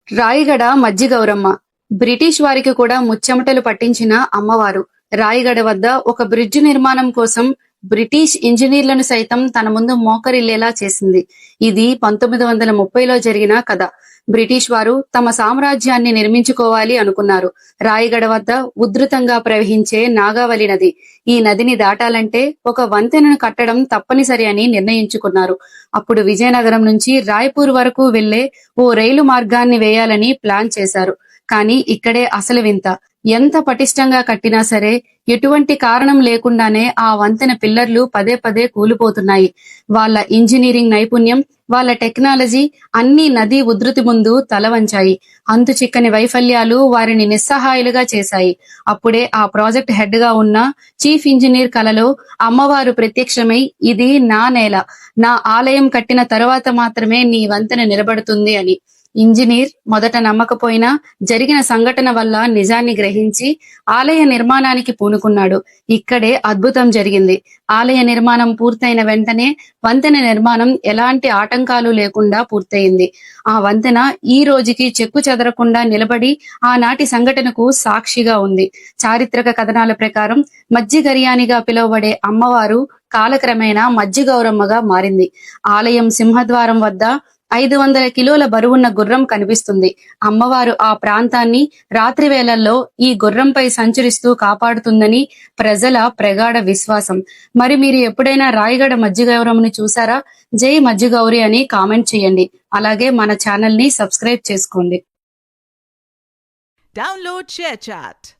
రాయిగడ మజ్జిగౌరమ్మ British వారికి కూడా ముచ్చెమటలు పట్టించిన అమ్మవారు. రాయిగడ వద్ద ఒక బ్రిడ్జి నిర్మాణం కోసం బ్రిటిష్ ఇంజనీర్లను సైతం తన ముందు మోకరిల్లేలా చేసింది. ఇది 1930లో జరిగిన కథ. బ్రిటిష్ వారు తమ సామ్రాజ్యాన్ని నిర్మించుకోవాలి అనుకున్నారు. రాయిగడ వద్ద ఉధృతంగా ప్రవహించే నాగావళి నది. ఈ నదిని దాటాలంటే ఒక వంతెనను కట్టడం తప్పనిసరి అని నిర్ణయించుకున్నారు. అప్పుడు విజయనగరం నుంచి రాయ్పూర్ వరకు వెళ్లే ఓ రైలు మార్గాన్ని వేయాలని ప్లాన్ చేశారు. కానీ ఇక్కడే అసలు వింత. ఎంత పటిష్టంగా కట్టినా సరే ఎటువంటి కారణం లేకుండానే ఆ వంతెన పిల్లర్లు పదే పదే కూలిపోతున్నాయి. వాళ్ళ ఇంజనీరింగ్ నైపుణ్యం, వాళ్ళ టెక్నాలజీ అన్ని నదీ ఉధృతి ముందు తలవంచాయి. అంతు చిక్కని వైఫల్యాలు వారిని నిస్సహాయులుగా చేశాయి. అప్పుడే ఆ ప్రాజెక్ట్ హెడ్ గా ఉన్న చీఫ్ ఇంజనీర్ కలలో అమ్మవారు ప్రత్యక్షమై, ఇది నా నేల, నా ఆలయం కట్టిన తరువాత మాత్రమే నీ వంతెన నిలబడుతుంది అని. ఇంజనీర్ మొదట నమ్మకపోయినా జరిగిన సంఘటన వల్ల నిజాన్ని గ్రహించి ఆలయ నిర్మాణానికి పూనుకున్నాడు. ఇక్కడే అద్భుతం జరిగింది. ఆలయ నిర్మాణం పూర్తయిన వెంటనే వంతెన నిర్మాణం ఎలాంటి ఆటంకాలు లేకుండా పూర్తయింది. ఆ వంతెన ఈ రోజుకి చెక్కు చెదరకుండా నిలబడి ఆనాటి సంఘటనకు సాక్షిగా ఉంది. చారిత్రక కథనాల ప్రకారం మజ్జిగరియానిగా పిలువబడే అమ్మవారు కాలక్రమేణా మజ్జిగౌరమ్మగా మారింది. ఆలయం సింహద్వారం వద్ద 500 కిలోల బరువున్న గుర్రం కనిపిస్తుంది. అమ్మవారు ఆ ప్రాంతాన్ని రాత్రి వేళల్లో ఈ గుర్రంపై సంచరిస్తూ కాపాడుతుందని ప్రజల ప్రగాఢ విశ్వాసం. మరి మీరు ఎప్పుడైనా రాయగడ మజ్జిగౌరమ్మని చూసారా? జై మజ్జిగౌరి అని కామెంట్ చేయండి. అలాగే మన ఛానల్ ని సబ్స్క్రైబ్ చేసుకోండి. Download ShareChat.